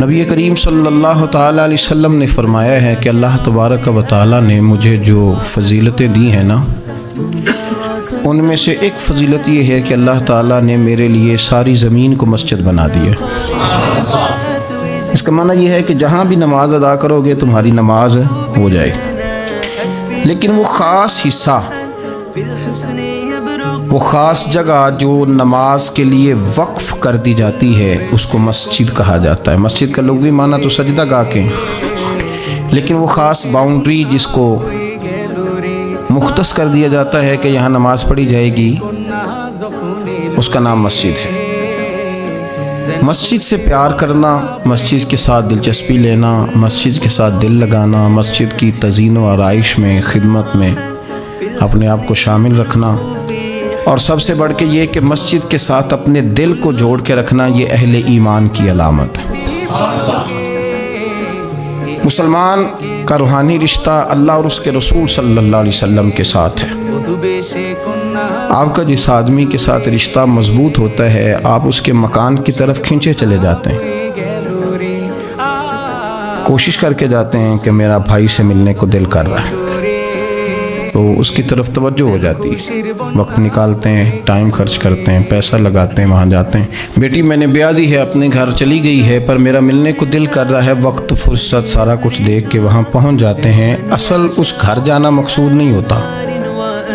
نبی کریم صلی اللہ تعالیٰ علیہ وسلم نے فرمایا ہے کہ اللہ تبارک و تعالیٰ نے مجھے جو فضیلتیں دی ہیں نا، ان میں سے ایک فضیلت یہ ہے کہ اللہ تعالیٰ نے میرے لیے ساری زمین کو مسجد بنا دی ہے۔ اس کا معنی یہ ہے کہ جہاں بھی نماز ادا کرو گے تمہاری نماز ہو جائے گی، لیکن وہ خاص حصہ، وہ خاص جگہ جو نماز کے لیے وقف کر دی جاتی ہے اس کو مسجد کہا جاتا ہے۔ مسجد کا لغوی معنی تو سجدہ گاہ کے، لیکن وہ خاص باؤنڈری جس کو مختص کر دیا جاتا ہے کہ یہاں نماز پڑھی جائے گی، اس کا نام مسجد ہے۔ مسجد سے پیار کرنا، مسجد کے ساتھ دلچسپی لینا، مسجد کے ساتھ دل لگانا، مسجد کی تزئین و آرائش میں، خدمت میں اپنے آپ کو شامل رکھنا، اور سب سے بڑھ کے یہ کہ مسجد کے ساتھ اپنے دل کو جوڑ کے رکھنا، یہ اہل ایمان کی علامت ہے۔ مسلمان کا روحانی رشتہ اللہ اور اس کے رسول صلی اللہ علیہ وسلم کے ساتھ ہے۔ آپ کا جس آدمی کے ساتھ رشتہ مضبوط ہوتا ہے، آپ اس کے مکان کی طرف کھنچے چلے جاتے ہیں، کوشش کر کے جاتے ہیں کہ میرا بھائی سے ملنے کو دل کر رہا ہے، تو اس کی طرف توجہ ہو جاتی ہے، وقت نکالتے ہیں، ٹائم خرچ کرتے ہیں، پیسہ لگاتے ہیں، وہاں جاتے ہیں۔ بیٹی میں نے بیاہ دی ہے، اپنے گھر چلی گئی ہے، پر میرا ملنے کو دل کر رہا ہے، وقت فرصت سارا کچھ دیکھ کے وہاں پہنچ جاتے ہیں۔ اصل اس گھر جانا مقصود نہیں ہوتا،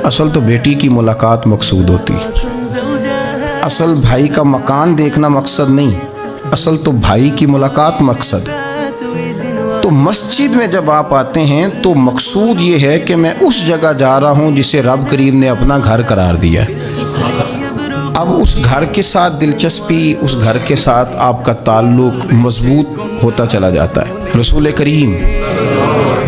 اصل تو بیٹی کی ملاقات مقصود ہوتی، اصل بھائی کا مکان دیکھنا مقصد نہیں، اصل تو بھائی کی ملاقات مقصد ہے۔ تو مسجد میں جب آپ آتے ہیں تو مقصود یہ ہے کہ میں اس جگہ جا رہا ہوں جسے رب کریم نے اپنا گھر قرار دیا ہے۔ اب اس گھر کے ساتھ دلچسپی، اس گھر کے ساتھ آپ کا تعلق مضبوط ہوتا چلا جاتا ہے۔ رسول کریم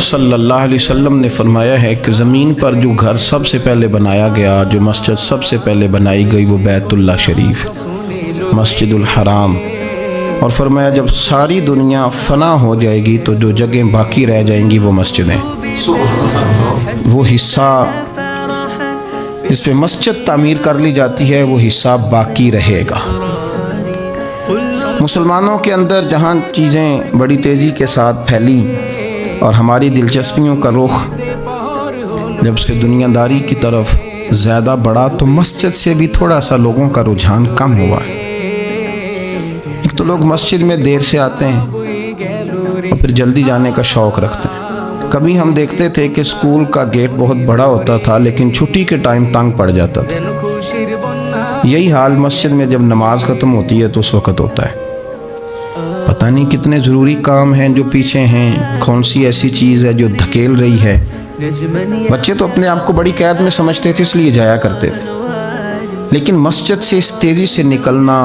صلی اللہ علیہ وسلم نے فرمایا ہے کہ زمین پر جو گھر سب سے پہلے بنایا گیا، جو مسجد سب سے پہلے بنائی گئی، وہ بیت اللہ شریف، مسجد الحرام، اور فرمایا جب ساری دنیا فنا ہو جائے گی تو جو جگہیں باقی رہ جائیں گی وہ مسجدیں، وہ حصہ جس پہ مسجد تعمیر کر لی جاتی ہے وہ حصہ باقی رہے گا۔ مسلمانوں کے اندر جہاں چیزیں بڑی تیزی کے ساتھ پھیلی اور ہماری دلچسپیوں کا رخ جب اس کے دنیا داری کی طرف زیادہ بڑھا تو مسجد سے بھی تھوڑا سا لوگوں کا رجحان کم ہوا ہے۔ ایک تو لوگ مسجد میں دیر سے آتے ہیں اور پھر جلدی جانے کا شوق رکھتے ہیں۔ کبھی ہم دیکھتے تھے کہ اسکول کا گیٹ بہت بڑا ہوتا تھا لیکن چھٹی کے ٹائم تنگ پڑ جاتا تھا۔ یہی حال مسجد میں جب نماز ختم ہوتی ہے تو اس وقت ہوتا ہے۔ پتہ نہیں کتنے ضروری کام ہیں جو پیچھے ہیں، کون سی ایسی چیز ہے جو دھکیل رہی ہے۔ بچے تو اپنے آپ کو بڑی قید میں سمجھتے تھے اس لیے جایا کرتے تھے، لیکن مسجد سے اس تیزی سے نکلنا،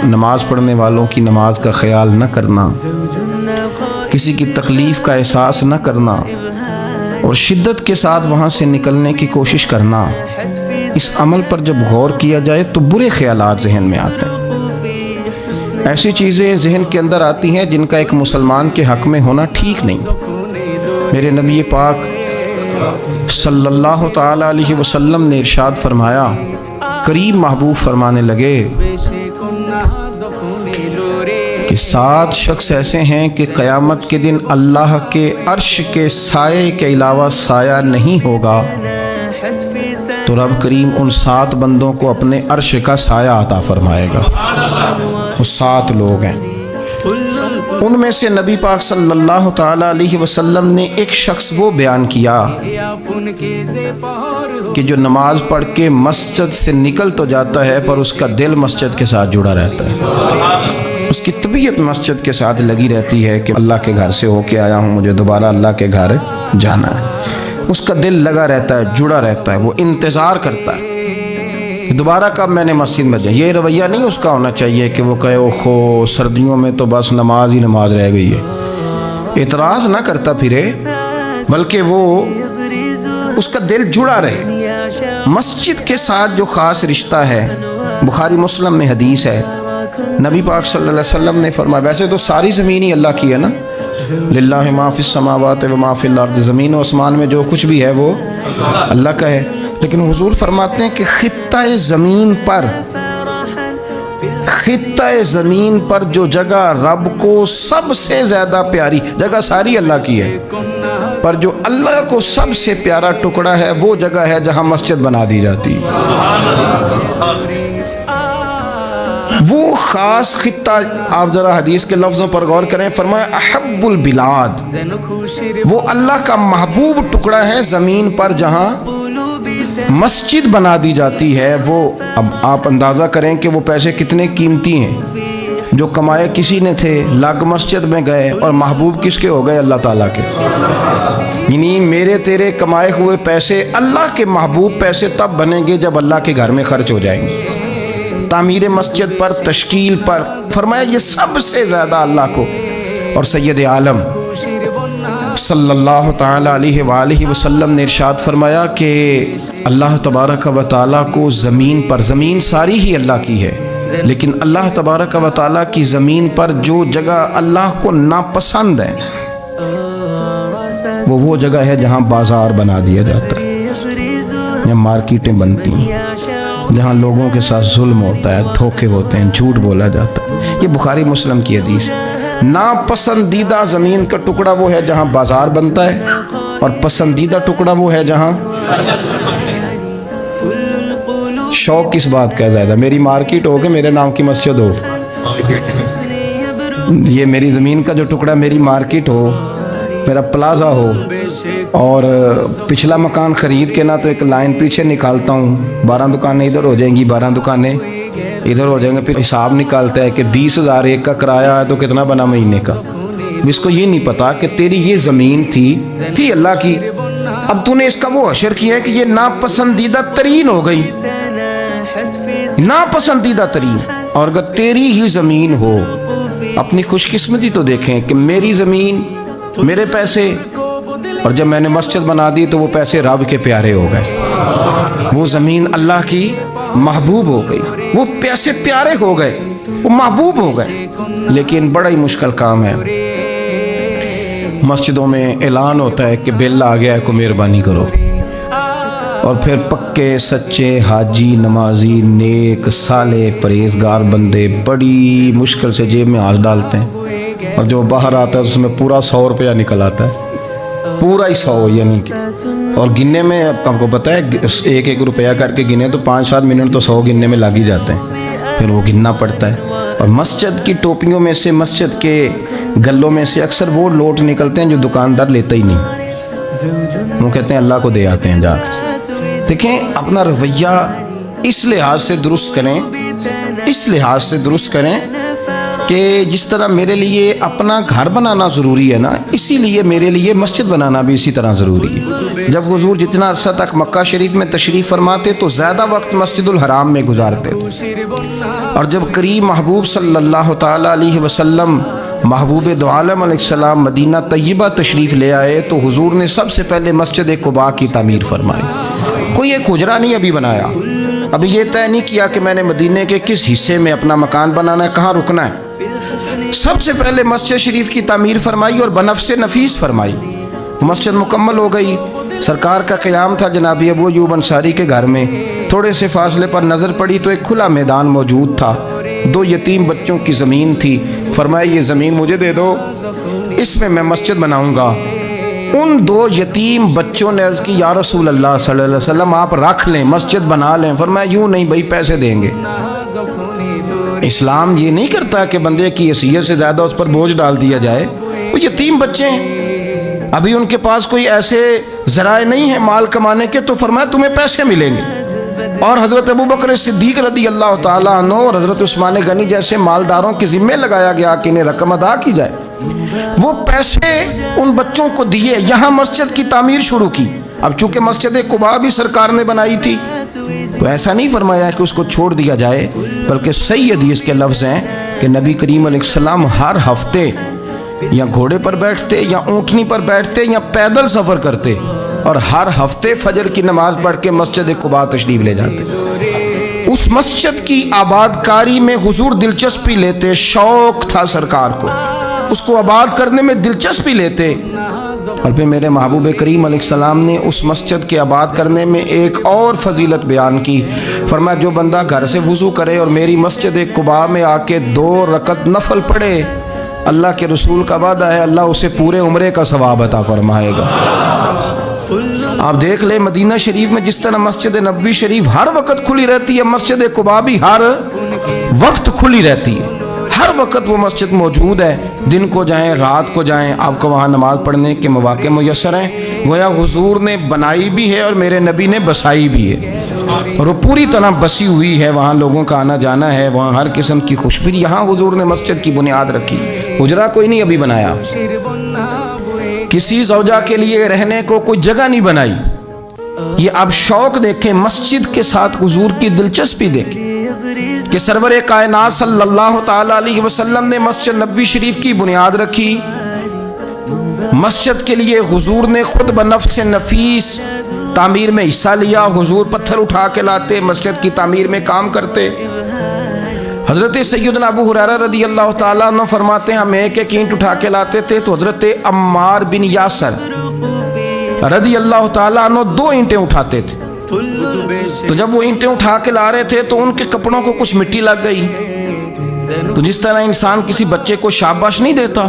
نماز پڑھنے والوں کی نماز کا خیال نہ کرنا، کسی کی تکلیف کا احساس نہ کرنا اور شدت کے ساتھ وہاں سے نکلنے کی کوشش کرنا، اس عمل پر جب غور کیا جائے تو برے خیالات ذہن میں آتے ہیں۔ ایسی چیزیں ذہن کے اندر آتی ہیں جن کا ایک مسلمان کے حق میں ہونا ٹھیک نہیں۔ میرے نبی پاک صلی اللہ تعالیٰ علیہ وسلم نے ارشاد فرمایا، قریب محبوب فرمانے لگے کہ 7 شخص ایسے ہیں کہ قیامت کے دن اللہ کے عرش کے سائے کے علاوہ سایہ نہیں ہوگا، تو رب کریم ان 7 بندوں کو اپنے عرش کا سایہ عطا فرمائے گا۔ وہ 7 لوگ ہیں، ان میں سے نبی پاک صلی اللہ تعالیٰ علیہ وسلم نے ایک شخص وہ بیان کیا کہ جو نماز پڑھ کے مسجد سے نکل تو جاتا ہے پر اس کا دل مسجد کے ساتھ جڑا رہتا ہے، اس کی طبیعت مسجد کے ساتھ لگی رہتی ہے کہ اللہ کے گھر سے ہو کے آیا ہوں، مجھے دوبارہ اللہ کے گھر جانا ہے۔ اس کا دل لگا رہتا ہے، جڑا رہتا ہے، وہ انتظار کرتا ہے کہ دوبارہ کب میں نے مسجد میں جائیں۔ یہ رویہ نہیں اس کا ہونا چاہیے کہ وہ کہے اوہو سردیوں میں تو بس نماز ہی نماز رہ گئی ہے، اعتراض نہ کرتا پھرے، بلکہ وہ اس کا دل جڑا رہے۔ مسجد کے ساتھ جو خاص رشتہ ہے، بخاری مسلم میں حدیث ہے، نبی پاک صلی اللہ علیہ وسلم نے فرمایا، ویسے تو ساری زمین ہی اللہ کی ہے نا، للہ ما فی السماوات و ما فی الارض، زمین و آسمان میں جو کچھ بھی ہے وہ اللہ کا ہے، لیکن حضور فرماتے ہیں کہ خطہ زمین پر خطہ زمین پر جو جگہ رب کو سب سے زیادہ پیاری، جگہ ساری اللہ کی ہے، پر جو اللہ کو سب سے پیارا ٹکڑا ہے وہ جگہ ہے جہاں مسجد بنا دی جاتی ہے۔ وہ خاص خطہ، آپ ذرا حدیث کے لفظوں پر غور کریں، فرمایا احب البلاد، وہ اللہ کا محبوب ٹکڑا ہے زمین پر جہاں مسجد بنا دی جاتی ہے۔ وہ اب آپ اندازہ کریں کہ وہ پیسے کتنے قیمتی ہیں، جو کمائے کسی نے تھے، لگ مسجد میں گئے، اور محبوب کس کے ہو گئے؟ اللہ تعالیٰ کے۔ یعنی میرے تیرے کمائے ہوئے پیسے اللہ کے محبوب پیسے تب بنیں گے جب اللہ کے گھر میں خرچ ہو جائیں گے۔ تعمیر مسجد پر، تشکیل پر، فرمایا یہ سب سے زیادہ اللہ کو۔ اور سید عالم صلی اللہ تعالی علیہ وآلہ وسلم نے ارشاد فرمایا کہ اللہ تبارک و تعالیٰ کو زمین پر، زمین ساری ہی اللہ کی ہے، لیکن اللہ تبارک و تعالیٰ کی زمین پر جو جگہ اللہ کو ناپسند ہے وہ جگہ ہے جہاں بازار بنا دیا جاتا ہے، جہاں مارکیٹیں بنتی ہیں، جہاں لوگوں کے ساتھ ظلم ہوتا ہے، دھوکے ہوتے ہیں، جھوٹ بولا جاتا ہے۔ یہ بخاری مسلم کی حدیث۔ ناپسندیدہ زمین کا ٹکڑا وہ ہے جہاں بازار بنتا ہے، اور پسندیدہ ٹکڑا وہ ہے جہاں شوق کس بات کا ہے زیادہ؟ میری مارکیٹ ہو کہ میرے نام کی مسجد ہو؟ یہ میری زمین کا جو ٹکڑا، میری مارکیٹ ہو، میرا پلازا ہو، اور پچھلا مکان خرید کے نہ تو ایک لائن پیچھے نکالتا ہوں، 12 دکانیں ادھر ہو جائیں گی، 12 دکانیں ادھر ہو جائیں گے، پھر حساب نکالتا ہے کہ 20,000 ایک کا کرایہ ہے تو کتنا بنا مہینے کا۔ اس کو یہ نہیں پتا کہ تیری یہ زمین تھی اللہ کی، اب تو نے اس کا وہ حشر کیا ہے کہ یہ ناپسندیدہ ترین ہو گئی، ناپسندیدہ ترین۔ اور اگر تیری ہی زمین ہو، اپنی خوش قسمتی تو دیکھیں کہ میری زمین، میرے پیسے، اور جب میں نے مسجد بنا دی تو وہ پیسے رب کے پیارے ہو گئے، وہ زمین اللہ کی محبوب ہو گئی، وہ پیسے پیارے ہو گئے، وہ محبوب ہو گئے۔ لیکن بڑا ہی مشکل کام ہے، مسجدوں میں اعلان ہوتا ہے کہ بل آ گیا ہے، کو مہربانی کرو، اور پھر پکے سچے حاجی، نمازی، نیک، صالح، پرہیزگار بندے بڑی مشکل سے جیب میں ہاتھ ڈالتے ہیں، اور جو باہر آتا ہے اس میں پورا 100 روپیہ نکل آتا ہے، پورا ہی 100، یعنی کہ، اور گننے میں آپ کو پتہ ہے 1 روپیہ کر کے گنے تو 5-7 منٹ تو 100 گننے میں لگ ہی جاتے ہیں، پھر وہ گننا پڑتا ہے۔ اور مسجد کی ٹوپیوں میں سے، مسجد کے گلوں میں سے اکثر وہ لوٹ نکلتے ہیں جو دکاندار لیتا ہی نہیں، وہ کہتے ہیں اللہ کو دے آتے ہیں جا۔ دیکھیں اپنا رویہ اس لحاظ سے درست کریں، اس لحاظ سے درست کریں کہ جس طرح میرے لیے اپنا گھر بنانا ضروری ہے نا، اسی لیے میرے لیے مسجد بنانا بھی اسی طرح ضروری ہے۔ جب حضور جتنا عرصہ تک مکہ شریف میں تشریف فرماتے تو زیادہ وقت مسجد الحرام میں گزارتے تھے، اور جب قریب محبوب صلی اللہ تعالیٰ علیہ وسلم، محبوب دو عالم علیہ السلام مدینہ طیبہ تشریف لے آئے تو حضور نے سب سے پہلے مسجد قباء کی تعمیر فرمائی۔ کوئی ایک حجرہ نہیں ابھی بنایا، ابھی یہ طے نہیں کیا کہ میں نے مدینے کے کس حصے میں اپنا مکان بنانا ہے، کہاں رکنا ہے۔ سب سے پہلے مسجد شریف کی تعمیر فرمائی اور بنفس نفیس فرمائی، مسجد مکمل ہو گئی۔ سرکار کا قیام تھا جناب ابو ایوب انصاری کے گھر میں، تھوڑے سے فاصلے پر نظر پڑی تو ایک کھلا میدان موجود تھا، 2 یتیم بچوں کی زمین تھی، فرمایا یہ زمین مجھے دے دو، اس میں میں مسجد بناؤں گا۔ ان 2 یتیم بچوں نے عرض کی یا رسول اللہ صلی اللہ علیہ وسلم آپ رکھ لیں، مسجد بنا لیں۔ فرمایا یوں نہیں بھائی، پیسے دیں گے۔ اسلام یہ نہیں کرتا کہ بندے کی حیثیت سے زیادہ اس پر بوجھ ڈال دیا جائے، وہ یتیم بچے ہیں، ابھی ان کے پاس کوئی ایسے ذرائع نہیں ہے مال کمانے کے، تو فرمایا تمہیں پیسے ملیں گے۔ اور حضرت ابوبکر صدیق رضی اللہ تعالیٰ عنہ اور حضرت عثمان غنی جیسے مالداروں کے ذمہ لگایا گیا کہ انہیں رقم ادا کی جائے، وہ پیسے ان بچوں کو دیے، یہاں مسجد کی تعمیر شروع کی۔ اب چونکہ مسجد قباء بھی سرکار نے بنائی تھی تو ایسا نہیں فرمایا کہ اس کو چھوڑ دیا جائے، بلکہ صحیح حدیث کے لفظ ہیں کہ نبی کریم علیہ السلام ہر ہفتے یا گھوڑے پر بیٹھتے یا اونٹنی پر بیٹھتے یا پیدل سفر کرتے، اور ہر ہفتے فجر کی نماز پڑھ کے مسجد قباء تشریف لے جاتے۔ اس مسجد کی آباد کاری میں حضور دلچسپی لیتے، شوق تھا سرکار کو، اس کو آباد کرنے میں دلچسپی لیتے، اور پھر میرے محبوب کریم علیہ السلام نے اس مسجد کے آباد کرنے میں ایک اور فضیلت بیان کی. فرمایا جو بندہ گھر سے وضو کرے اور میری مسجد قباء میں آ کے 2 رکعت نفل پڑھے، اللہ کے رسول کا وعدہ ہے اللہ اسے پورے عمرے کا ثواب عطا فرمائے گا. آپ دیکھ لیں مدینہ شریف میں جس طرح مسجد نبوی شریف ہر وقت کھلی رہتی ہے، مسجد قباء بھی ہر وقت کھلی رہتی ہے. ہر وقت وہ مسجد موجود ہے، دن کو جائیں رات کو جائیں آپ کو وہاں نماز پڑھنے کے مواقع میسر ہیں. گویا حضور نے بنائی بھی ہے اور میرے نبی نے بسائی بھی ہے، اور وہ پوری طرح بسی ہوئی ہے. وہاں لوگوں کا آنا جانا ہے، وہاں ہر قسم کی خوشبو. یہاں حضور نے مسجد کی بنیاد رکھی، حجرہ کوئی نہیں ابھی بنایا، کسی زوجہ کے لیے رہنے کو کوئی جگہ نہیں بنائی. یہ اب شوق دیکھیں، مسجد کے ساتھ حضور کی دلچسپی دیکھیں کہ سرور کائنات صلی اللہ تعالی علیہ وسلم نے مسجد نبوی شریف کی بنیاد رکھی. مسجد کے لیے حضور نے خود بنفس نفیس تعمیر میں حصہ لیا. حضور پتھر اٹھا کے لاتے، مسجد کی تعمیر میں کام کرتے. حضرت سیدنا ابو ہریرہ رضی اللہ تعالیٰ عنہ فرماتے ہیں ہم ایک اینٹ اٹھا کے لاتے تھے تو حضرت عمار بن یاسر رضی اللہ تعالیٰ عنہ 2 اینٹیں اٹھاتے تھے. تو جب وہ اینٹیں اٹھا کے لا رہے تھے تو ان کے کپڑوں کو کچھ مٹی لگ گئی. تو جس طرح انسان کسی بچے کو شاباش نہیں دیتا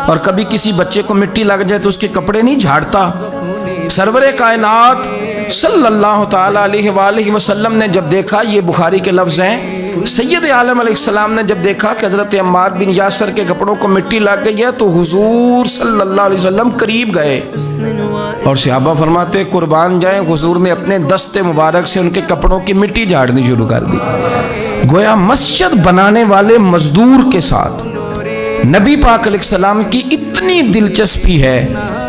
اور کبھی کسی بچے کو مٹی لگ جائے تو اس کے کپڑے نہیں جھاڑتا، سرور کائنات صلی اللہ تعالی علیہ وآلہ وسلم نے جب دیکھا، یہ بخاری کے لفظ ہیں، سید عالم علیہ السلام نے جب دیکھا کہ حضرت عمار بن یاسر کے کپڑوں کو مٹی لگ گئی ہے تو حضور صلی اللہ علیہ وسلم قریب گئے اور صحابہ فرماتے قربان جائیں، حضور نے اپنے دست مبارک سے ان کے کپڑوں کی مٹی جھاڑنی شروع کر دی. گویا مسجد بنانے والے مزدور کے ساتھ نبی پاک علیہ السلام کی اتنی دلچسپی ہے،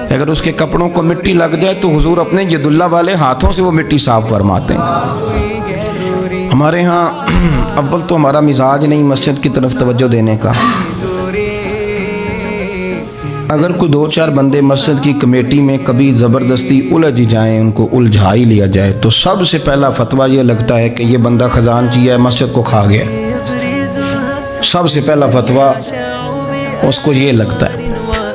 اگر اس کے کپڑوں کو مٹی لگ جائے تو حضور اپنے ید اللہ والے ہاتھوں سے وہ مٹی صاف فرماتے ہیں. ہمارے ہاں اول تو ہمارا مزاج نہیں مسجد کی طرف توجہ دینے کا. اگر کوئی 2-4 بندے مسجد کی کمیٹی میں کبھی زبردستی الجھ جائیں، ان کو الجھا ہی لیا جائے، تو سب سے پہلا فتویٰ یہ لگتا ہے کہ یہ بندہ خزانچی ہے، مسجد کو کھا گیا. سب سے پہلا فتویٰ اس کو یہ لگتا ہے.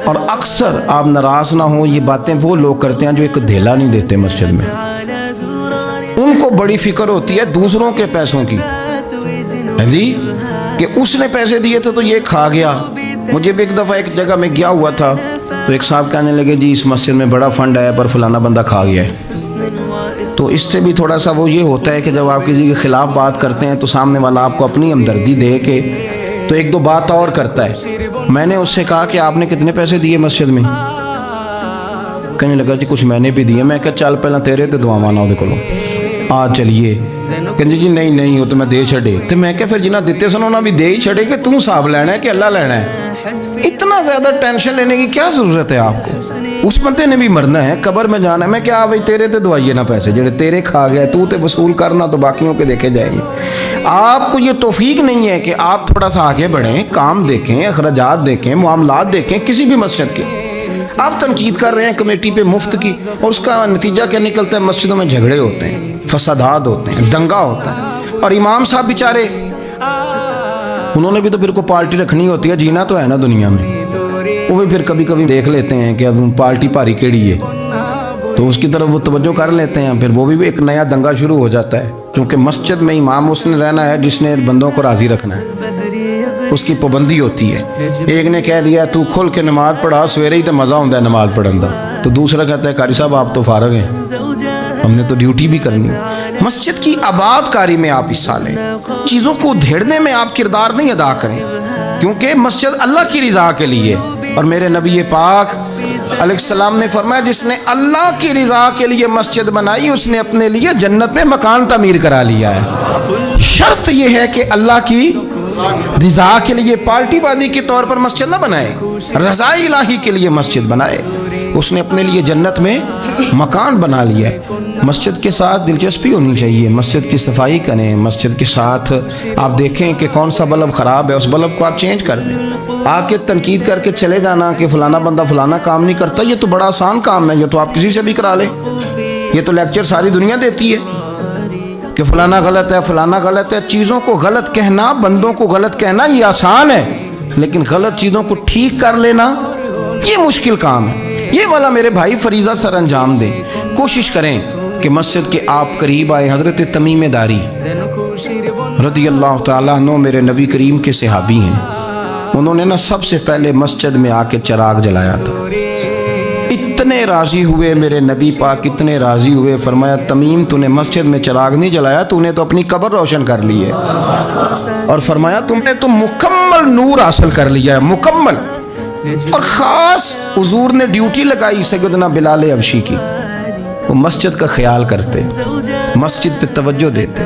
اور اکثر آپ ناراض نہ ہوں، یہ باتیں وہ لوگ کرتے ہیں جو ایک دھیلا نہیں دیتے مسجد میں. ان کو بڑی فکر ہوتی ہے دوسروں کے پیسوں کی، جی کہ اس نے پیسے دیے تھے تو یہ کھا گیا. مجھے بھی ایک دفعہ ایک جگہ میں گیا ہوا تھا تو ایک صاحب کہنے لگے جی اس مسجد میں بڑا فنڈ آیا پر فلانا بندہ کھا گیا ہے. تو اس سے بھی تھوڑا سا وہ یہ ہوتا ہے کہ جب آپ کسی کے خلاف بات کرتے ہیں تو سامنے والا آپ کو اپنی ہمدردی دے کے تو 1-2 بات اور کرتا ہے. میں نے اس سے کہا کہ آپ نے کتنے پیسے دیے مسجد میں؟ کہنے لگا جی کچھ میں نے بھی دیے. میں کہا چل پہلے تیرے تے دعا مانا وہ آ چلیے. کہنے جی نہیں وہ تو میں دے چھڑے. تو میں کہا پھر جنہ دیتے سن انہوں بھی دے ہی چھڑے کہ تم صاحب لینا ہے کہ اللہ لینا ہے. اتنا زیادہ ٹینشن لینے کی کیا ضرورت ہے آپ کو؟ اس بندے نے بھی مرنا ہے، قبر میں جانا ہے. میں کیا بھائی تیرے تے دعائیے نہ پیسے جڑے تیرے کھا گئے تو تے وصول کرنا تو باقیوں کے دیکھے جائیں گے. آپ کو یہ توفیق نہیں ہے کہ آپ تھوڑا سا آگے بڑھیں، کام دیکھیں، اخراجات دیکھیں، معاملات دیکھیں کسی بھی مسجد کے. آپ تنقید کر رہے ہیں کمیٹی پہ مفت کی اور اس کا نتیجہ کیا نکلتا ہے؟ مسجدوں میں جھگڑے ہوتے ہیں، فسادات ہوتے ہیں، دنگا ہوتا ہے. اور امام صاحب بیچارے انہوں نے بھی تو پھر کو پارٹی رکھنی ہوتی ہے، جینا تو ہے نا دنیا میں. وہ بھی پھر کبھی کبھی دیکھ لیتے ہیں کہ اب پارٹی پاری کیڑی ہے تو اس کی طرف وہ توجہ کر لیتے ہیں. پھر وہ بھی ایک نیا دنگا شروع ہو جاتا ہے کیونکہ مسجد میں امام اس نے رہنا ہے جس نے بندوں کو راضی رکھنا ہے، اس کی پابندی ہوتی ہے. ایک نے کہہ دیا تو کھل کے نماز پڑھا، سویرے ہی تو مزہ ہوتا ہے نماز پڑھن دا، تو دوسرا کہتا ہے قاری صاحب آپ تو فارغ ہیں، ہم نے تو ڈیوٹی بھی کرنی. مسجد کی آباد کاری میں آپ حصہ لیں، چیزوں کو دھیڑنے میں آپ کردار نہیں ادا کریں، کیونکہ مسجد اللہ کی رضا کے لیے. اور میرے نبی پاک علیہ السلام نے فرمایا جس نے اللہ کی رضا کے لیے مسجد بنائی اس نے اپنے لیے جنت میں مکان تعمیر کرا لیا ہے. شرط یہ ہے کہ اللہ کی رضا کے لیے پارٹی بازی کے طور پر مسجد نہ بنائے، رضا الہی کے لیے مسجد بنائے. اس نے اپنے لیے جنت میں مکان بنا لیا ہے. مسجد کے ساتھ دلچسپی ہونی چاہیے، مسجد کی صفائی کریں، مسجد کے ساتھ آپ دیکھیں کہ کون سا بلب خراب ہے اس بلب کو آپ چینج کر دیں. آ کے تنقید کر کے چلے جانا کہ فلانا بندہ فلانا کام نہیں کرتا، یہ تو بڑا آسان کام ہے، یہ تو آپ کسی سے بھی کرا لیں. یہ تو لیکچر ساری دنیا دیتی ہے کہ فلانا غلط ہے فلانا غلط ہے. چیزوں کو غلط کہنا، بندوں کو غلط کہنا یہ آسان ہے، لیکن غلط چیزوں کو ٹھیک کر لینا یہ مشکل کام ہے. یہ والا میرے بھائی فریضہ سر انجام دیں. کوشش کریں کہ مسجد کے آپ قریب آئے. حضرت تمیم داری رضی اللہ تعالیٰ عنہ میرے نبی کریم کے صحابی ہیں. انہوں نے نا سب سے پہلے مسجد میں آ کے چراغ جلایا تھا. اتنے راضی ہوئے میرے نبی پاک، اتنے راضی ہوئے، فرمایا تمیم تو نے مسجد میں چراغ نہیں جلایا، تو نے تو اپنی قبر روشن کر لی ہے. اور فرمایا تم نے تو مکمل نور حاصل کر لیا ہے، مکمل. اور خاص حضور نے ڈیوٹی لگائی سیدنا بلال حبشی کی. وہ مسجد کا خیال کرتے، مسجد پہ توجہ دیتے.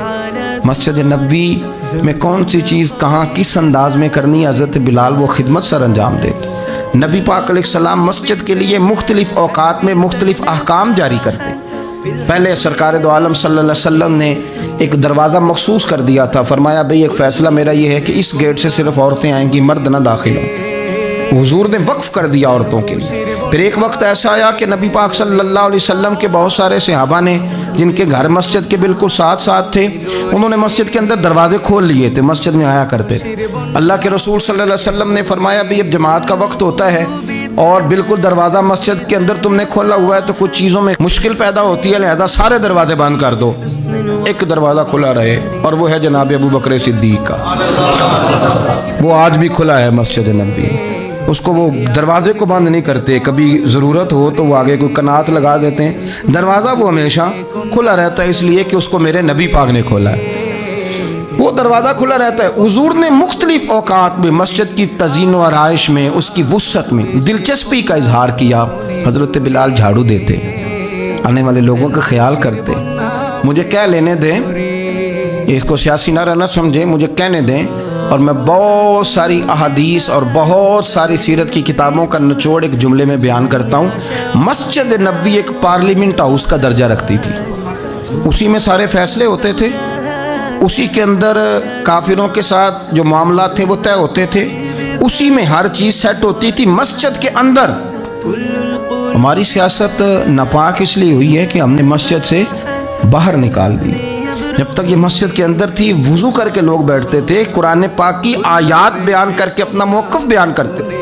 مسجد نبوی میں کون سی چیز کہاں کس انداز میں کرنی ہے، حضرت بلال وہ خدمت سر انجام دیتے. نبی پاک علیہ السلام مسجد کے لیے مختلف اوقات میں مختلف احکام جاری کرتے. پہلے سرکار دو عالم صلی اللہ علیہ وسلم نے ایک دروازہ مخصوص کر دیا تھا. فرمایا بھئی ایک فیصلہ میرا یہ ہے کہ اس گیٹ سے صرف عورتیں آئیں گی، مرد نہ داخل ہوں. حضور نے وقف کر دیا عورتوں کے لیے. پھر ایک وقت ایسا آیا کہ نبی پاک صلی اللہ علیہ وسلم کے بہت سارے صحابہ نے، جن کے گھر مسجد کے بالکل ساتھ ساتھ تھے، انہوں نے مسجد کے اندر دروازے کھول لیے تھے، مسجد میں آیا کرتے تھے. اللہ کے رسول صلی اللہ علیہ وسلم نے فرمایا بھی اب جماعت کا وقت ہوتا ہے اور بالکل دروازہ مسجد کے اندر تم نے کھولا ہوا ہے تو کچھ چیزوں میں مشکل پیدا ہوتی ہے، لہذا سارے دروازے بند کر دو، ایک دروازہ کھلا رہے، اور وہ ہے جناب ابو بکر صدیق کا. وہ آج بھی کھلا ہے مسجد نبوی. اس کو وہ دروازے کو بند نہیں کرتے، کبھی ضرورت ہو تو وہ آگے کوئی کنات لگا دیتے ہیں. دروازہ وہ ہمیشہ کھلا رہتا ہے، اس لیے کہ اس کو میرے نبی پاک نے کھولا ہے. وہ دروازہ کھلا رہتا ہے. حضور نے مختلف اوقات میں مسجد کی تزئین و آرائش میں، اس کی وسعت میں دلچسپی کا اظہار کیا. حضرت بلال جھاڑو دیتے، آنے والے لوگوں کا خیال کرتے. مجھے کہہ لینے دیں، اس کو سیاسی نہ رہنا سمجھیں، مجھے کہنے دیں اور میں بہت ساری احادیث اور بہت ساری سیرت کی کتابوں کا نچوڑ ایک جملے میں بیان کرتا ہوں. مسجد نبوی ایک پارلیمنٹ ہاؤس کا درجہ رکھتی تھی. اسی میں سارے فیصلے ہوتے تھے، اسی کے اندر کافروں کے ساتھ جو معاملات تھے وہ طے ہوتے تھے، اسی میں ہر چیز سیٹ ہوتی تھی مسجد کے اندر. ہماری سیاست ناپاک اس لیے ہوئی ہے کہ ہم نے مسجد سے باہر نکال دی. جب تک یہ مسجد کے اندر تھی وضو کر کے لوگ بیٹھتے تھے، قرآن پاک کی آیات بیان کر کے اپنا موقف بیان کرتے تھے.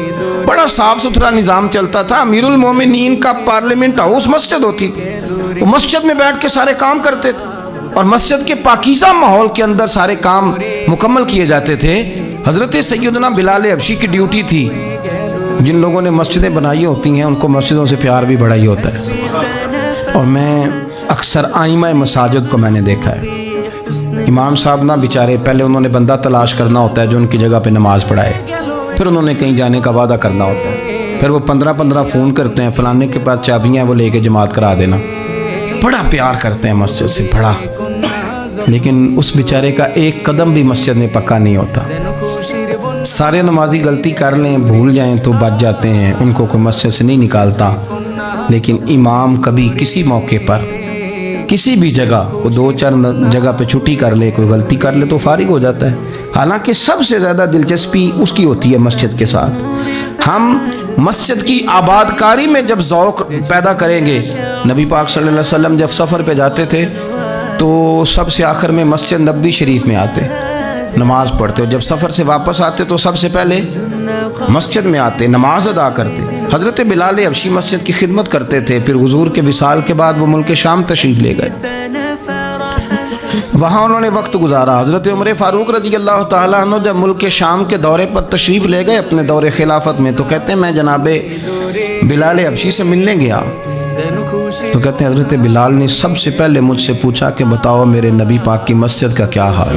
بڑا صاف ستھرا نظام چلتا تھا. امیر المومنین کا پارلیمنٹ ہاؤس مسجد ہوتی تھی. وہ مسجد میں بیٹھ کے سارے کام کرتے تھے اور مسجد کے پاکیزہ ماحول کے اندر سارے کام مکمل کیے جاتے تھے. حضرت سیدنا بلال حبشی کی ڈیوٹی تھی. جن لوگوں نے مسجدیں بنائی ہوتی ہیں ان کو مسجدوں سے پیار بھی بڑا ہی ہوتا ہے. اور میں اکثر آئمہ مساجد کو میں نے دیکھا ہے. امام صاحب نہ بیچارے پہلے انہوں نے بندہ تلاش کرنا ہوتا ہے جو ان کی جگہ پہ نماز پڑھائے، پھر انہوں نے کہیں جانے کا وعدہ کرنا ہوتا ہے، پھر وہ 15 فون کرتے ہیں، فلانے کے پاس چابیاں وہ لے کے جماعت کرا دینا. بڑا پیار کرتے ہیں مسجد سے، بڑا. لیکن اس بیچارے کا ایک قدم بھی مسجد میں پکا نہیں ہوتا. سارے نمازی غلطی کر لیں، بھول جائیں تو بچ جاتے ہیں، ان کو کوئی مسجد سے نہیں نکالتا. لیکن امام کبھی کسی موقع پر کسی بھی جگہ وہ 2-4 جگہ پہ چھٹی کر لے، کوئی غلطی کر لے تو فارغ ہو جاتا ہے. حالانکہ سب سے زیادہ دلچسپی اس کی ہوتی ہے مسجد کے ساتھ. ہم مسجد کی آباد کاری میں جب ذوق پیدا کریں گے، نبی پاک صلی اللہ علیہ وسلم جب سفر پہ جاتے تھے تو سب سے آخر میں مسجد نبوی شریف میں آتے، نماز پڑھتے. جب سفر سے واپس آتے تو سب سے پہلے مسجد میں آتے، نماز ادا کرتے. حضرت بلال حبشی مسجد کی خدمت کرتے تھے. پھر حضور کے وصال کے بعد وہ ملک شام تشریف لے گئے، وہاں انہوں نے وقت گزارا. حضرت عمر فاروق رضی اللہ تعالیٰ عنہ جب ملک شام کے دورے پر تشریف لے گئے اپنے دور خلافت میں، تو کہتے ہیں میں جناب بلال حبشی سے ملنے گیا تو کہتے ہیں حضرت بلال نے سب سے پہلے مجھ سے پوچھا کہ بتاؤ میرے نبی پاک کی مسجد کا کیا حال،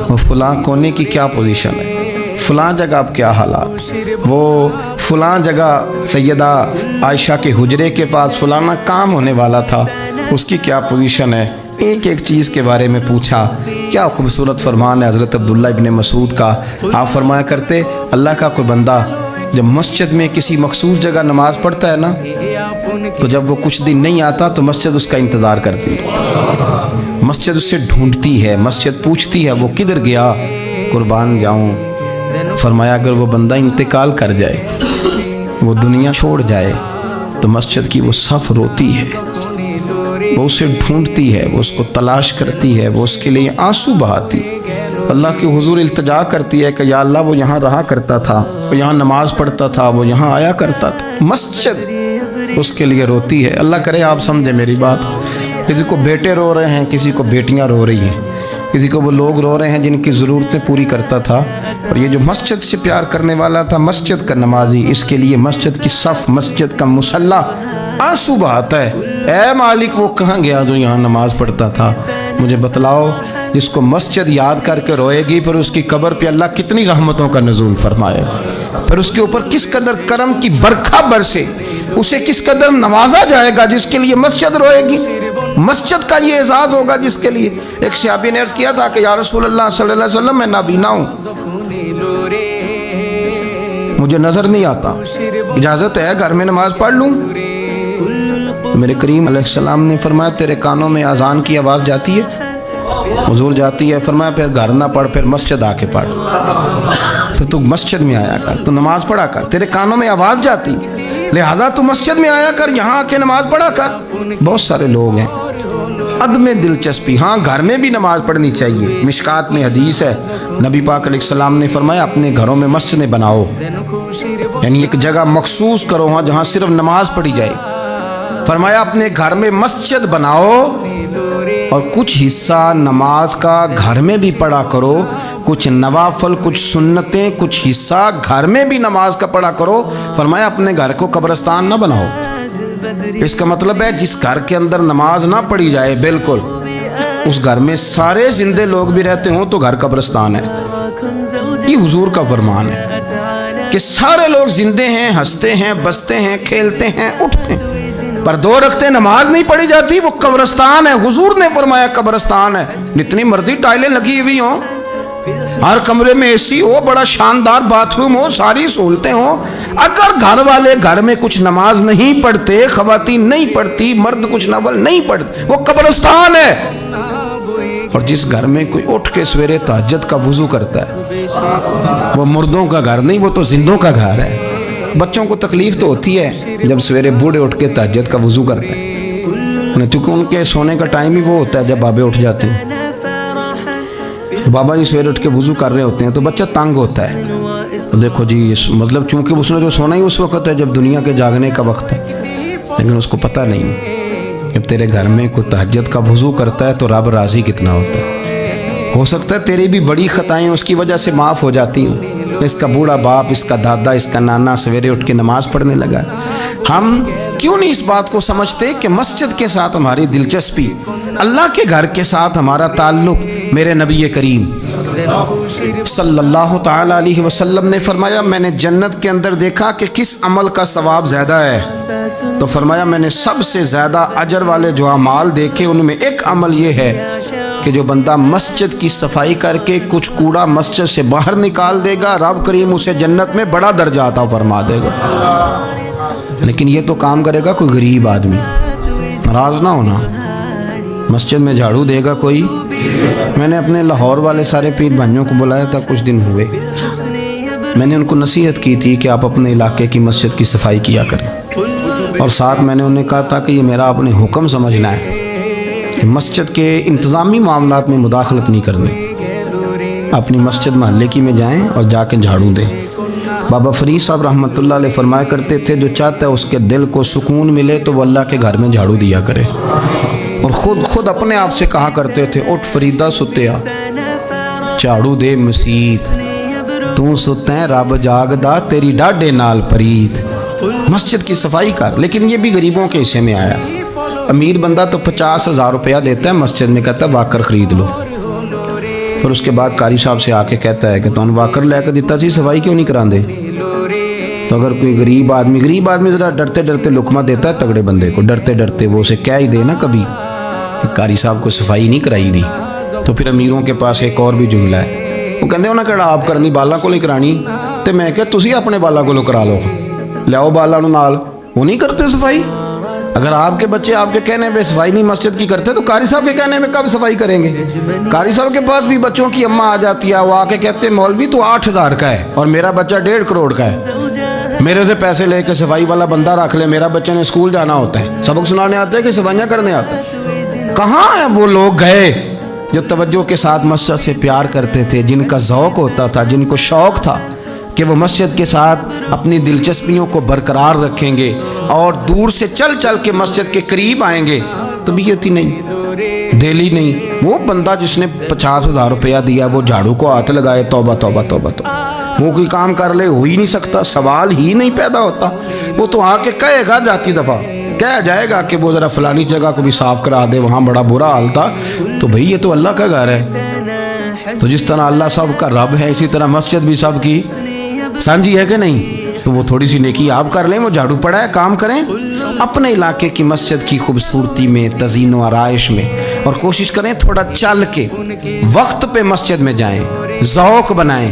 وہ فلاں کونے کی کیا پوزیشن ہے، فلاں جگہ اب کیا حالات، وہ فلاں جگہ سیدہ عائشہ کے حجرے کے پاس فلانا کام ہونے والا تھا، اس کی کیا پوزیشن ہے. ایک ایک چیز کے بارے میں پوچھا. کیا خوبصورت فرمان ہے حضرت عبداللہ ابن مسعود کا. آپ فرمایا کرتے اللہ کا کوئی بندہ جب مسجد میں کسی مخصوص جگہ نماز پڑھتا ہے نا تو جب وہ کچھ دن نہیں آتا تو مسجد اس کا انتظار کرتی ہے، مسجد اس سے ڈھونڈتی ہے، مسجد پوچھتی ہے وہ کدھر گیا، قربان جاؤں. فرمایا اگر وہ بندہ انتقال کر جائے، وہ دنیا چھوڑ جائے تو مسجد کی وہ صف روتی ہے، وہ اسے ڈھونڈتی ہے، وہ اس کو تلاش کرتی ہے، وہ اس کے لیے آنسو بہاتی، اللہ کے حضور التجا کرتی ہے کہ یا اللہ وہ یہاں رہا کرتا تھا، وہ یہاں نماز پڑھتا تھا، وہ یہاں آیا کرتا تھا. مسجد اس کے لیے روتی ہے. اللہ کرے آپ سمجھے میری بات. کسی کو بیٹے رو رہے ہیں, کسی کو بیٹیاں رو رہی ہیں, کسی کو وہ لوگ رو رہے ہیں جن کی ضرورتیں پوری کرتا تھا. اور یہ جو مسجد سے پیار کرنے والا تھا, مسجد کا نمازی, اس کے لیے مسجد کی صف, مسجد کا مصلی آنسو بہاتا ہے. اے مالک وہ کہاں گیا جو یہاں نماز پڑھتا تھا؟ مجھے بتلاؤ. جس کو مسجد یاد کر کے روئے گی, پھر اس کی قبر پہ اللہ کتنی رحمتوں کا نزول فرمائے, پھر اس کے اوپر کس قدر کرم کی برکھا برسے, اسے کس قدر نوازا جائے گا جس کے لیے مسجد روئے گی. مسجد کا یہ اعزاز ہوگا جس کے لیے. ایک صحابی نے عرض کیا تھا کہ یا رسول اللہ صلی اللہ علیہ وسلم میں نابینا ہوں, مجھے نظر نہیں آتا, اجازت ہے گھر میں نماز پڑھ لوں؟ تو میرے کریم علیہ السلام نے فرمایا تیرے کانوں میں اذان کی آواز جاتی ہے؟ حضور جاتی ہے. فرمایا پھر گھر نہ پڑھ, پھر مسجد آ کے پڑھ, پھر تو مسجد میں آیا کر, تو نماز پڑھا کر. تیرے کانوں میں آواز جاتی, لہذا تو مسجد میں آیا کر, یہاں آ کے نماز پڑھا کر. بہت سارے لوگ ہیں عدم دلچسپی. ہاں گھر میں بھی نماز پڑھنی چاہیے. مشکات میں حدیث ہے, نبی پاک علیہ السلام نے فرمایا اپنے گھروں میں مسجدیں بناؤ, یعنی ایک جگہ مخصوص کرو ہاں جہاں صرف نماز پڑھی جائے. فرمایا اپنے گھر میں مسجد بناؤ اور کچھ حصہ نماز کا گھر میں بھی پڑھا کرو, کچھ نوافل, کچھ سنتیں, کچھ حصہ گھر میں بھی نماز کا پڑھا کرو. فرمایا اپنے گھر کو قبرستان نہ بناؤ. اس کا مطلب ہے جس گھر کے اندر نماز نہ پڑھی جائے بالکل, اس گھر میں سارے زندے لوگ بھی رہتے ہوں تو گھر قبرستان ہے. یہ حضور کا فرمان ہے کہ سارے لوگ زندے ہیں, ہنستے ہیں, بستے ہیں, کھیلتے ہیں, اٹھتے ہیں, پر 2 رکعتیں نماز نہیں پڑھی جاتی, وہ قبرستان ہے. حضور نے فرمایا قبرستان ہے. جتنی مرضی ٹائلیں لگی ہوئی ہوں, ہر کمرے میں اے سی ہو, بڑا شاندار باتھ روم ہو, ساری سہولتیں ہوں, اگر گھر والے گھر میں کچھ نماز نہیں پڑھتے, خواتین نہیں پڑھتی, مرد کچھ نفل نہیں پڑھتے, وہ قبرستان ہے. اور جس گھر میں کوئی اٹھ کے سویرے تہجد کا وضو کرتا ہے, وہ مردوں کا گھر نہیں, وہ تو زندوں کا گھر ہے. بچوں کو تکلیف تو ہوتی ہے جب سویرے بوڑھے اٹھ کے تہجد کا وضو کرتے ہیں, کیونکہ ان کے سونے کا ٹائم ہی وہ ہوتا ہے جب بابے اٹھ جاتے ہیں. بابا جی سویرے اٹھ کے وضو کر رہے ہوتے ہیں تو بچہ تنگ ہوتا ہے. دیکھو جی مطلب چونکہ اس نے جو سونا ہی اس وقت ہے جب دنیا کے جاگنے کا وقت ہے, لیکن اس کو پتہ نہیں جب تیرے گھر میں کوئی تہجد کا وضو کرتا ہے تو رب راضی کتنا ہوتا ہے. ہو سکتا ہے تیری بھی بڑی خطائیں اس کی وجہ سے معاف ہو جاتی ہوں. اس کا بوڑھا باپ, اس کا دادا, اس کا نانا سویرے اٹھ کے نماز پڑھنے لگا. ہم کیوں نہیں اس بات کو سمجھتے کہ مسجد کے ساتھ ہماری دلچسپی, اللہ کے گھر کے ساتھ ہمارا تعلق. میرے نبی کریم صلی اللہ تعالی علیہ وسلم نے فرمایا میں نے جنت کے اندر دیکھا کہ کس عمل کا ثواب زیادہ ہے, تو فرمایا میں نے سب سے زیادہ اجر والے جو اعمال دیکھے ان میں ایک عمل یہ ہے کہ جو بندہ مسجد کی صفائی کر کے کچھ کوڑا مسجد سے باہر نکال دے گا, رب کریم اسے جنت میں بڑا درجہ عطا فرما دے گا. لیکن یہ تو کام کرے گا کوئی غریب آدمی, ناراض نہ ہونا. مسجد میں جھاڑو دے گا کوئی. میں نے اپنے لاہور والے سارے پیر بھائیوں کو بلایا تھا, کچھ دن ہوئے, میں نے ان کو نصیحت کی تھی کہ آپ اپنے علاقے کی مسجد کی صفائی کیا کریں, اور ساتھ میں نے انہیں کہا تھا کہ یہ میرا اپنے حکم سمجھنا ہے کہ مسجد کے انتظامی معاملات میں مداخلت نہیں کرنی. اپنی مسجد محلے کی میں جائیں اور جا کے جھاڑو دیں. بابا فرید صاحب رحمۃ اللہ علیہ فرمایا کرتے تھے جو چاہتا ہے اس کے دل کو سکون ملے تو وہ اللہ کے گھر میں جھاڑو دیا کرے. اور خود اپنے آپ سے کہا کرتے تھے اٹھ فریدہ ستیا, جھاڑو دے مسیت, تو ستیں رب جاگدا تیری ڈاڈے نال پرید. مسجد کی صفائی کر. لیکن یہ بھی غریبوں کے حصے میں آیا. امیر بندہ تو 50,000 روپیہ دیتا ہے مسجد میں, کہتا ہے واکر خرید لو. پھر اس کے بعد قاری صاحب سے آ کے کہتا ہے کہ تو واکر لے کے دیتا سی, صفائی کیوں نہیں کراندے؟ تو اگر کوئی غریب آدمی ذرا ڈرتے ڈرتے لقمہ دیتا ہے تگڑے بندے کو, ڈرتے ڈرتے وہ اسے کہہ ہی دے نا کبھی کہ قاری صاحب کو صفائی نہیں کرائی دی. تو پھر امیروں کے پاس ایک اور بھی جملہ ہے, وہ کہتے ہیں انہیں کہڑا آپ کرنی بالا کو نہیں کرانی, تو میں کہ تسی اپنے بالا کو کرا لو, لیاؤ بالا نال. وہ نہیں کرتے صفائی. اگر آپ کے بچے آپ کے کہنے پہ صفائی نہیں مسجد کی کرتے تو قاری صاحب کے کہنے میں کب صفائی کریں گے؟ قاری صاحب کے پاس بھی بچوں کی اماں آ جاتی ہے, وہ آ کے کہتے ہیں مولوی تو 8,000 کا ہے اور میرا بچہ 1.5 کروڑ کا ہے, میرے سے پیسے لے کے صفائی والا بندہ رکھ لے, میرا بچے نے اسکول جانا ہوتا ہے, سبق سنانے آتے ہیں کہ صفائیاں کرنے آتے ہیں. کہاں ہیں وہ لوگ گئے جو توجہ کے ساتھ مسجد سے پیار کرتے تھے, جن کا ذوق ہوتا تھا, جن کو شوق تھا کہ وہ مسجد کے ساتھ اپنی دلچسپیوں کو برقرار رکھیں گے اور دور سے چل چل کے مسجد کے قریب آئیں گے، طبیعت ہی نہیں، دل ہی نہیں۔ وہ بندہ جس نے 50,000 روپیہ دیا وہ جھاڑو کو ہاتھ لگائے، توبہ توبہ توبہ توبہ، وہ کوئی کام کر لے، ہو ہی نہیں سکتا، سوال ہی نہیں پیدا ہوتا۔ وہ تو آ کے کہے گا جاتی دفعہ، کہہ جائے گا کہ وہ ذرا فلانی جگہ کو بھی صاف کرا دے، وہاں بڑا برا حال تھا۔ تو بھئی یہ تو اللہ کا گھر ہے، تو جس طرح اللہ سب کا رب ہے اسی طرح مسجد بھی سب کی سانجی ہے کہ نہیں؟ تو وہ تھوڑی سی نیکی آپ کر لیں، وہ جھاڑو پڑا ہے، کام کریں اپنے علاقے کی مسجد کی خوبصورتی میں، تزئین و آرائش میں، اور کوشش کریں تھوڑا چل کے وقت پہ مسجد میں جائیں، ذوق بنائیں۔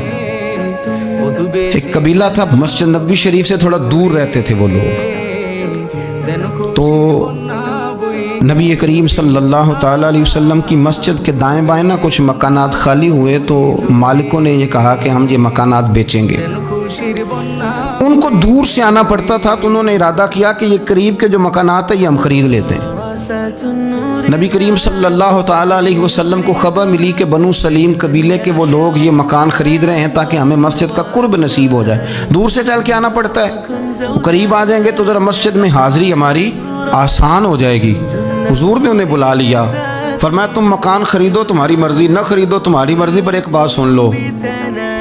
ایک قبیلہ تھا مسجد نبوی شریف سے تھوڑا دور رہتے تھے وہ لوگ، تو نبی کریم صلی اللہ تعالیٰ علیہ وسلم کی مسجد کے دائیں بائیں نا کچھ مکانات خالی ہوئے، تو مالکوں نے یہ کہا کہ ہم یہ مکانات بیچیں گے۔ ان کو دور سے آنا پڑتا تھا، تو انہوں نے ارادہ کیا کہ یہ قریب کے جو مکانات ہیں یہ ہم خرید لیتے ہیں۔ نبی کریم صلی اللہ تعالیٰ علیہ وسلم کو خبر ملی کہ بنو سلیم قبیلے کے وہ لوگ یہ مکان خرید رہے ہیں تاکہ ہمیں مسجد کا قرب نصیب ہو جائے، دور سے چل کے آنا پڑتا ہے، وہ قریب آ جائیں گے تو ذرا مسجد میں حاضری ہماری آسان ہو جائے گی۔ حضور نے انہیں بلا لیا، فرمایا تم مکان خریدو تمہاری مرضی، نہ خریدو تمہاری مرضی، پر ایک بات سن لو،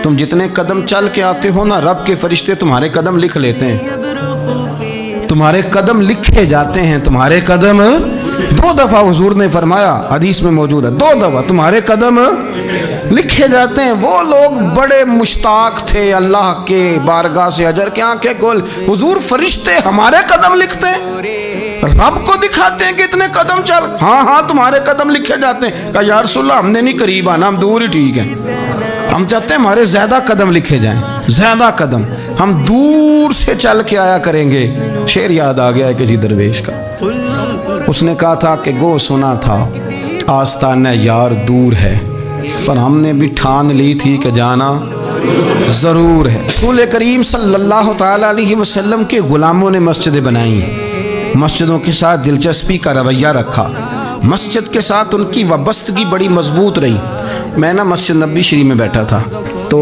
تم جتنے قدم چل کے آتے ہو نا، رب کے فرشتے تمہارے قدم لکھ لیتے ہیں، تمہارے قدم لکھے جاتے ہیں، تمہارے قدم 2 دفعہ حضور نے فرمایا، حدیث میں موجود ہے، 2 دفعہ تمہارے قدم لکھے جاتے ہیں۔ وہ لوگ بڑے مشتاق تھے اللہ کے بارگاہ سے اجر کے آنکھیں کھول، حضور فرشتے ہمارے قدم لکھتے ہیں، رب کو دکھاتے ہیں کہ اتنے قدم چل، ہاں ہاں تمہارے قدم لکھے جاتے ہیں۔ کہا یا رسول اللہ ہم نے نہیں قریب آنا، ہم دور ہی ٹھیک ہیں، ہم چاہتے ہیں ہمارے زیادہ قدم لکھے جائیں، زیادہ قدم، ہم دور سے چل کے آیا کریں گے۔ شعر یاد آ گیا ہے کسی درویش کا، اس نے کہا تھا کہ گو سنا تھا آستانہ یار دور ہے، پر ہم نے بھی ٹھان لی تھی کہ جانا ضرور ہے۔ رسول کریم صلی اللہ تعالیٰ علیہ وسلم کے غلاموں نے مسجدیں بنائیں، مسجدوں کے ساتھ دلچسپی کا رویہ رکھا، مسجد کے ساتھ ان کی وابستگی بڑی مضبوط رہی۔ میں نا مسجد نبوی شریف میں بیٹھا تھا، تو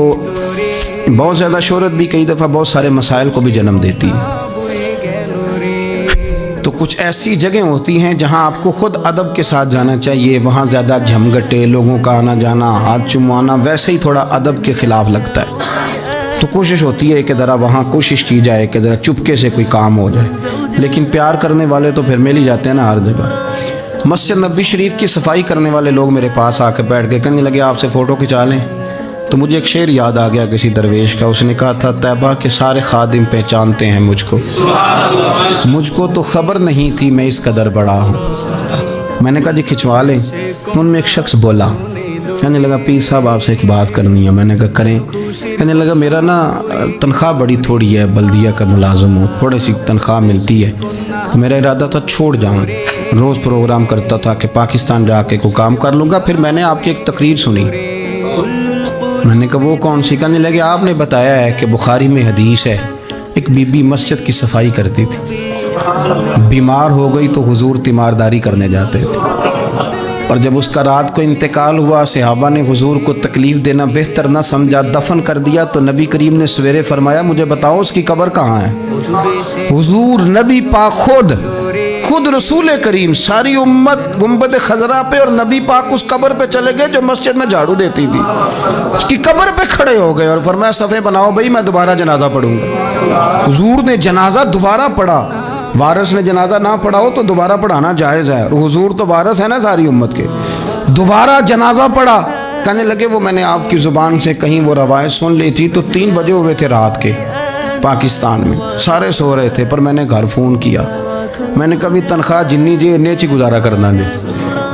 بہت زیادہ شہرت بھی کئی دفعہ بہت سارے مسائل کو بھی جنم دیتی ہے، تو کچھ ایسی جگہیں ہوتی ہیں جہاں آپ کو خود ادب کے ساتھ جانا چاہیے، وہاں زیادہ جھمگٹے، لوگوں کا آنا جانا، ہاتھ چموانا ویسے ہی تھوڑا ادب کے خلاف لگتا ہے، تو کوشش ہوتی ہے کہ ذرا وہاں کوشش کی جائے کہ ذرا چپکے سے کوئی کام ہو جائے، لیکن پیار کرنے والے تو پھر مل ہی جاتے ہیں نا ہر جگہ۔ مسجد نبوی شریف کی صفائی کرنے والے لوگ میرے پاس آ کے بیٹھ کے کہنے لگے آپ سے فوٹو کھنچا لیں، تو مجھے ایک شعر یاد آ گیا کسی درویش کا، اس نے کہا تھا طیبہ کے سارے خادم پہچانتے ہیں مجھ کو تو خبر نہیں تھی میں اس قدر بڑا ہوں۔ میں نے کہا جی کھنچوا لیں، ان میں ایک شخص بولا، کہنے لگا پیر صاحب آپ سے ایک بات کرنی ہے۔ میں نے کہا کریں۔ کہنے لگا میرا نا تنخواہ بڑی تھوڑی ہے، بلدیہ کا ملازم ہوں، تھوڑی سی تنخواہ ملتی ہے، میرا ارادہ تھا چھوڑ جاؤں، روز پروگرام کرتا تھا کہ پاکستان جا کے کوئی کام کر لوں گا۔ پھر میں نے آپ کی ایک تقریر سنی، میں نے کہا وہ کون سی؟ کہنے لگے آپ نے بتایا ہے کہ بخاری میں حدیث ہے ایک بی بی مسجد کی صفائی کرتی تھی، بیمار ہو گئی تو حضور تیمارداری کرنے جاتے تھے، اور جب اس کا رات کو انتقال ہوا صحابہ نے حضور کو تکلیف دینا بہتر نہ سمجھا، دفن کر دیا، تو نبی کریم نے سویرے فرمایا مجھے بتاؤ اس کی قبر کہاں ہے؟ حضور نبی پاک خود رسول کریم ساری امت گنبد خضرا پہ، اور نبی پاک اس قبر پہ چلے گئے جو مسجد میں جھاڑو دیتی تھی، اس کی قبر پہ کھڑے ہو گئے اور فرمایا صفے بناؤ بھائی میں دوبارہ جنازہ پڑھوں گا۔ حضور نے جنازہ دوبارہ پڑھا، وارث نے جنازہ نہ پڑھا ہو تو دوبارہ پڑھانا جائز ہے، اور حضور تو وارث ہے نا ساری امت کے، دوبارہ جنازہ پڑھا۔ کہنے لگے وہ میں نے آپ کی زبان سے کہیں وہ روایت سن لی تھی، تو 3 بجے ہوئے تھے رات کے پاکستان میں، سارے سو رہے تھے، پر میں نے گھر فون کیا، میں نے کبھی تنخواہ جنی جی نیچی گزارا کرنا دے،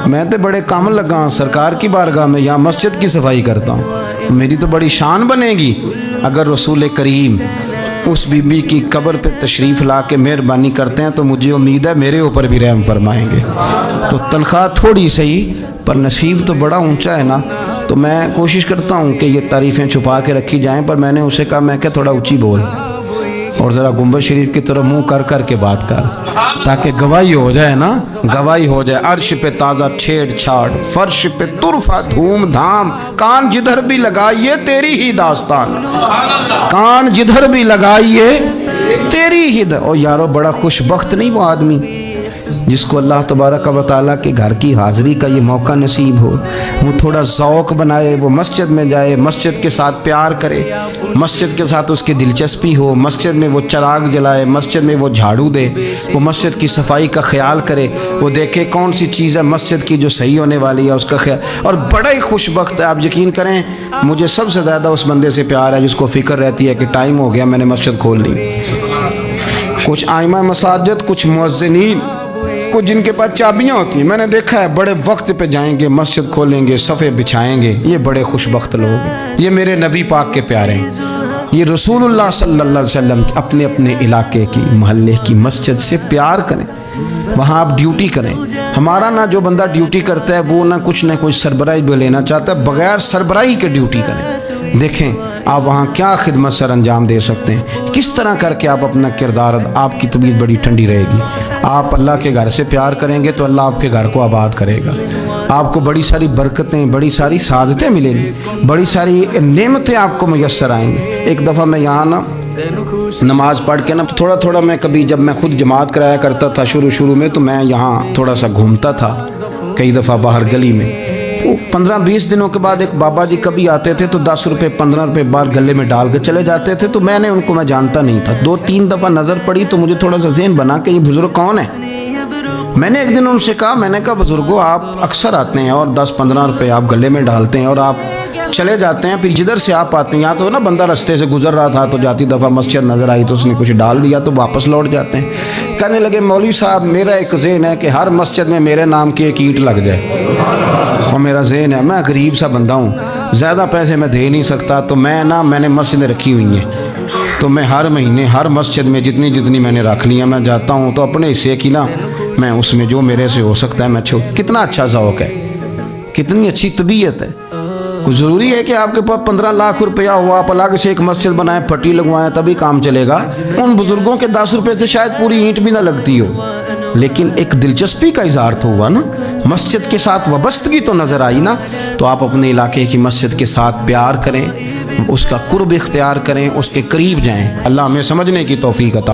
میں تو بڑے کام لگا ہوں سرکار کی بارگاہ میں، یہاں مسجد کی صفائی کرتا ہوں، میری تو بڑی شان بنے گی اگر رسول کریم اس بی بی کی قبر پہ تشریف لا کے مہربانی کرتے ہیں، تو مجھے امید ہے میرے اوپر بھی رحم فرمائیں گے۔ تو تنخواہ تھوڑی صحیح پر نصیب تو بڑا اونچا ہے نا، تو میں کوشش کرتا ہوں کہ یہ تعریفیں چھپا کے رکھی جائیں، پر میں نے اسے کہا میں کہ تھوڑا اونچی بول، اور ذرا گنبد شریف کی طرف منہ کر کر کے بات کر، تاکہ گواہی ہو جائے نا، گواہی ہو جائے۔ عرش پہ تازہ چھیڑ چھاڑ، فرش پہ طرفہ دھوم دھام، کان جدھر بھی لگائیے تیری ہی داستان، کان جدھر بھی لگائیے تیری ہی او یارو، بڑا خوش بخت نہیں وہ آدمی جس کو اللہ تبارک و تعالیٰ کے گھر کی حاضری کا یہ موقع نصیب ہو، وہ تھوڑا ذوق بنائے، وہ مسجد میں جائے، مسجد کے ساتھ پیار کرے، مسجد کے ساتھ اس کی دلچسپی ہو، مسجد میں وہ چراغ جلائے، مسجد میں وہ جھاڑو دے، وہ مسجد کی صفائی کا خیال کرے، وہ دیکھے کون سی چیز ہے مسجد کی جو صحیح ہونے والی ہے اس کا خیال، اور بڑا ہی خوش بخت ہے۔ آپ یقین کریں مجھے سب سے زیادہ اس بندے سے پیار ہے جس کو فکر رہتی ہے کہ ٹائم ہو گیا میں نے مسجد کھول لی۔ کچھ ائمہ مساجد، کچھ مؤذنین، کچھ جن کے پاس چابیاں ہوتی ہیں، میں نے دیکھا ہے بڑے وقت پہ جائیں گے، مسجد کھولیں گے، صفے بچھائیں گے، یہ بڑے خوش بخت لوگ، یہ میرے نبی پاک کے پیارے ہیں، یہ رسول اللہ صلی اللہ علیہ وسلم اپنے اپنے علاقے کی، محلے کی مسجد سے پیار کریں، وہاں آپ ڈیوٹی کریں۔ ہمارا نہ جو بندہ ڈیوٹی کرتا ہے وہ نہ کچھ سربراہی بھی لینا چاہتا ہے، بغیر سربراہی کے ڈیوٹی کریں۔ دیکھیں آپ وہاں کیا خدمت سر انجام دے سکتے ہیں، کس طرح کر کے آپ اپنا کردار، آپ کی طبیعت بڑی ٹھنڈی رہے گی۔ آپ اللہ کے گھر سے پیار کریں گے تو اللہ آپ کے گھر کو آباد کرے گا، آپ کو بڑی ساری برکتیں، بڑی ساری سعادتیں ملیں گی، بڑی ساری نعمتیں آپ کو میسر آئیں گی۔ ایک دفعہ میں یہاں نماز پڑھ کے تھوڑا تھوڑا میں کبھی جب میں خود جماعت کرایا کرتا تھا شروع میں، تو میں یہاں تھوڑا سا گھومتا تھا کئی دفعہ باہر گلی میں، تو 15-20 دنوں کے بعد ایک بابا جی کبھی آتے تھے تو 10 روپے 15 روپے باہر گلے میں ڈال کے چلے جاتے تھے، تو میں جانتا نہیں تھا، 2-3 دفعہ نظر پڑی تو مجھے تھوڑا سا ذہن بنا کہ یہ بزرگ کون ہے۔ میں نے ایک دن ان سے کہا بزرگوں آپ اکثر آتے ہیں اور 10-15 روپے آپ گلے میں ڈالتے ہیں اور آپ چلے جاتے ہیں، پھر جدھر سے آپ آتے ہیں، یہاں تو نا بندہ رستے سے گزر رہا تھا تو جاتی دفعہ مسجد نظر آئی تو اس نے کچھ ڈال دیا تو واپس لوٹ جاتے ہیں۔ کہنے لگے مولوی صاحب میرا ایک ذہن ہے کہ ہر مسجد میں میرے نام کی ایک اینٹ لگ جائے، اور میرا ذہن ہے، میں غریب سا بندہ ہوں، زیادہ پیسے میں دے نہیں سکتا، تو میں نے مسجدیں رکھی ہوئی ہیں، تو میں ہر مہینے ہر مسجد میں جتنی میں نے رکھ لیا میں جاتا ہوں، تو اپنے حصے کی میں اس میں جو میرے سے ہو سکتا ہے میں کتنا اچھا ذوق ہے، کتنی اچھی طبیعت ہے۔ کوئی ضروری ہے کہ آپ کے پاس 15 لاکھ روپیہ ہو، آپ الگ سے ایک مسجد بنائیں، پٹی لگوائیں، تبھی کام چلے گا؟ ان بزرگوں کے 10 روپے سے شاید پوری اینٹ بھی نہ لگتی ہو، لیکن ایک دلچسپی کا اظہار تو ہوا نا، مسجد کے ساتھ وابستگی تو نظر آئی نا۔ تو آپ اپنے علاقے کی مسجد کے ساتھ پیار کریں، اس کا قرب اختیار کریں، اس کے قریب جائیں۔ اللہ ہمیں سمجھنے کی توفیق عطا